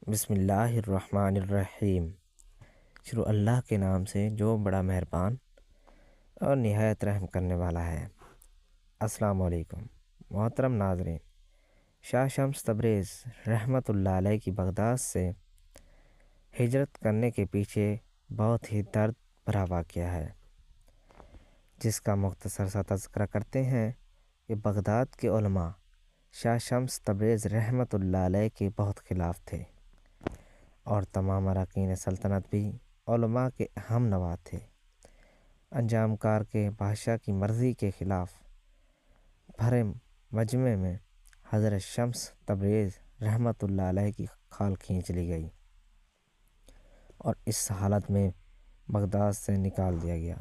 بسم اللہ الرحمن الرحیم۔ شروع اللہ کے نام سے جو بڑا مہربان اور نہایت رحم کرنے والا ہے۔ السلام علیکم محترم ناظرین، شاہ شمس تبریز رحمۃ اللہ علیہ کی بغداد سے ہجرت کرنے کے پیچھے بہت ہی درد بھرا واقعہ ہے، جس کا مختصر سا تذکرہ کرتے ہیں کہ بغداد کے علماء شاہ شمس تبریز رحمۃ اللہ علیہ کے بہت خلاف تھے، اور تمام اراکین سلطنت بھی علماء کے اہم نواں تھے۔ انجام کار کے بادشاہ کی مرضی کے خلاف بھرے مجمع میں حضرت شمس تبریز رحمۃ اللہ علیہ کی کھال کھینچ لی گئی اور اس حالت میں بغداد سے نکال دیا گیا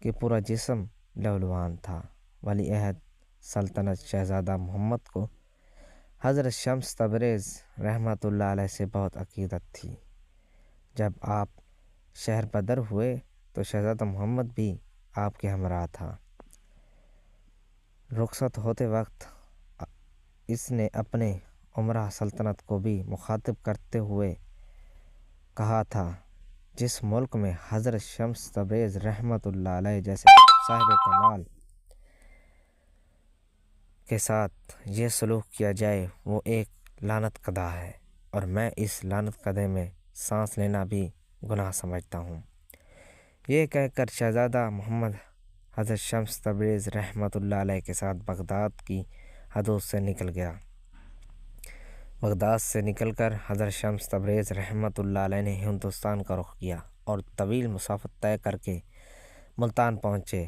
کہ پورا جسم لہولوان تھا۔ ولی عہد سلطنت شہزادہ محمد کو حضرت شمس تبریز رحمۃ اللہ علیہ سے بہت عقیدت تھی۔ جب آپ شہر بدر ہوئے تو شہزادہ محمد بھی آپ کے ہمراہ تھا۔ رخصت ہوتے وقت اس نے اپنے امراء سلطنت کو بھی مخاطب کرتے ہوئے کہا تھا، جس ملک میں حضرت شمس تبریز رحمۃ اللہ علیہ جیسے صاحب کمال کے ساتھ یہ سلوک کیا جائے وہ ایک لعنت قدح ہے، اور میں اس لعنت قدح میں سانس لینا بھی گناہ سمجھتا ہوں۔ یہ کہہ کر شہزادہ محمد حضرت شمس تبریز رحمۃ اللہ علیہ کے ساتھ بغداد کی حدود سے نکل گیا۔ بغداد سے نکل کر حضرت شمس تبریز رحمۃ اللہ علیہ نے ہندوستان کا رخ کیا اور طویل مسافت طے کر کے ملتان پہنچے،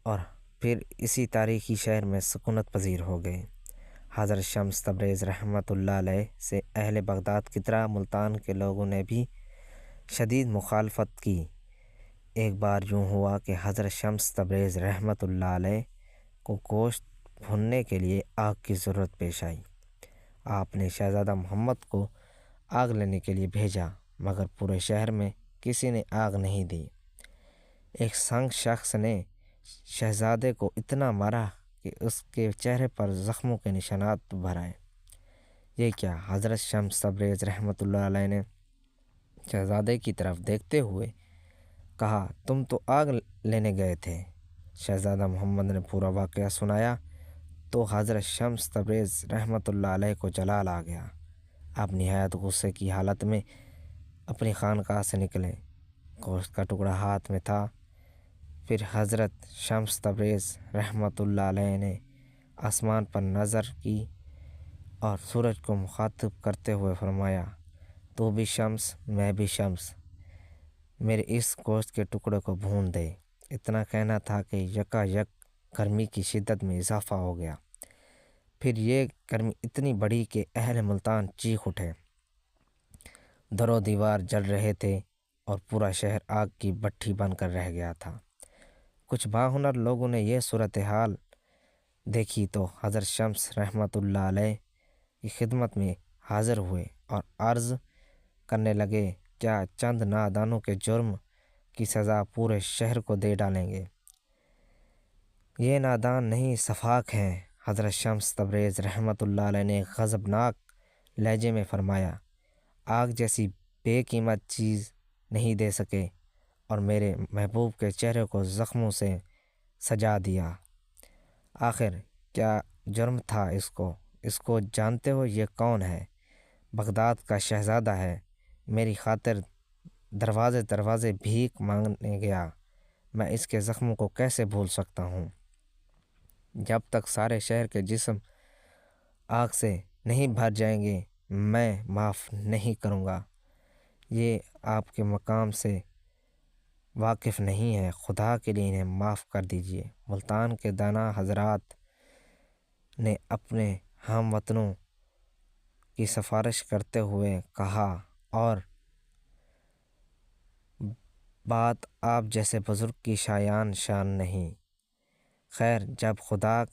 اور پھر اسی تاریخی شہر میں سکونت پذیر ہو گئے۔ حضرت شمس تبریز رحمۃ اللہ علیہ سے اہل بغداد کی طرح ملتان کے لوگوں نے بھی شدید مخالفت کی۔ ایک بار یوں ہوا کہ حضرت شمس تبریز رحمۃ اللہ علیہ کو گوشت بھوننے کے لیے آگ کی ضرورت پیش آئی۔ آپ نے شہزادہ محمد کو آگ لینے کے لیے بھیجا، مگر پورے شہر میں کسی نے آگ نہیں دی۔ ایک سنگ شخص نے شہزادے کو اتنا مارا کہ اس کے چہرے پر زخموں کے نشانات ابھر آئے۔ یہ کیا؟ حضرت شمس تبریز رحمۃ اللہ علیہ نے شہزادے کی طرف دیکھتے ہوئے کہا، تم تو آگ لینے گئے تھے۔ شہزادہ محمد نے پورا واقعہ سنایا تو حضرت شمس تبریز رحمۃ اللہ علیہ کو جلال آ گیا۔ آپ نہایت غصے کی حالت میں اپنی خانقاہ سے نکلے، گوشت کا ٹکڑا ہاتھ میں تھا۔ پھر حضرت شمس تبریز رحمۃ اللہ علیہ نے آسمان پر نظر کی اور سورج کو مخاطب کرتے ہوئے فرمایا، تو بھی شمس میں بھی شمس، میرے اس گوشت کے ٹکڑے کو بھون دے۔ اتنا کہنا تھا کہ یکا یک گرمی کی شدت میں اضافہ ہو گیا۔ پھر یہ گرمی اتنی بڑھی کہ اہل ملتان چیخ اٹھے۔ در و دیوار جل رہے تھے اور پورا شہر آگ کی بھٹی بن کر رہ گیا تھا۔ کچھ باہنر لوگوں نے یہ صورتحال دیکھی تو حضرت شمس رحمۃ اللہ علیہ کی خدمت میں حاضر ہوئے اور عرض کرنے لگے، کیا چند نادانوں کے جرم کی سزا پورے شہر کو دے ڈالیں گے؟ یہ نادان نہیں، سفاک ہیں۔ حضرت شمس تبریز رحمۃ اللہ علیہ نے غضبناک لہجے میں فرمایا، آگ جیسی بے قیمت چیز نہیں دے سکے اور میرے محبوب کے چہرے کو زخموں سے سجا دیا۔ آخر کیا جرم تھا اس کو جانتے ہو یہ کون ہے؟ بغداد کا شہزادہ ہے، میری خاطر دروازے دروازے بھیک مانگنے گیا، میں اس کے زخموں کو کیسے بھول سکتا ہوں؟ جب تک سارے شہر کے جسم آگ سے نہیں بھر جائیں گے میں معاف نہیں کروں گا۔ یہ آپ کے مقام سے واقف نہیں ہے، خدا کے لیے انہیں معاف کر دیجیے۔ ملتان کے دانا حضرات نے اپنے ہم وطنوں کی سفارش کرتے ہوئے کہا، اور بات آپ جیسے بزرگ کی شان نہیں۔ خیر، جب خدا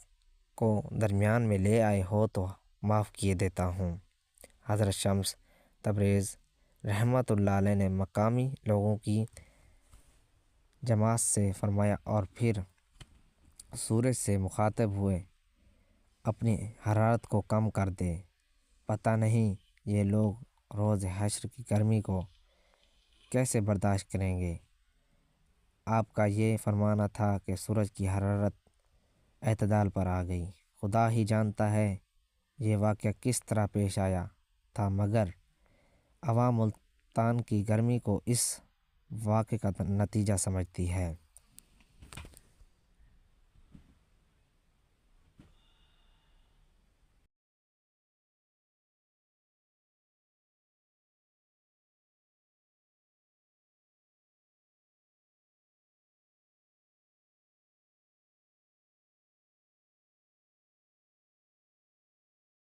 کو درمیان میں لے آئے ہو تو معاف کیے دیتا ہوں۔ حضرت شمس تبریز رحمۃ اللہ علیہ نے مقامی لوگوں کی جماعت سے فرمایا اور پھر سورج سے مخاطب ہوئے، اپنی حرارت کو کم کر دے، پتہ نہیں یہ لوگ روز حشر کی گرمی کو کیسے برداشت کریں گے؟ آپ کا یہ فرمانا تھا کہ سورج کی حرارت اعتدال پر آ گئی۔ خدا ہی جانتا ہے یہ واقعہ کس طرح پیش آیا تھا، مگر عوام ملتان کی گرمی کو اس واقعے کا نتیجہ سمجھتی ہے۔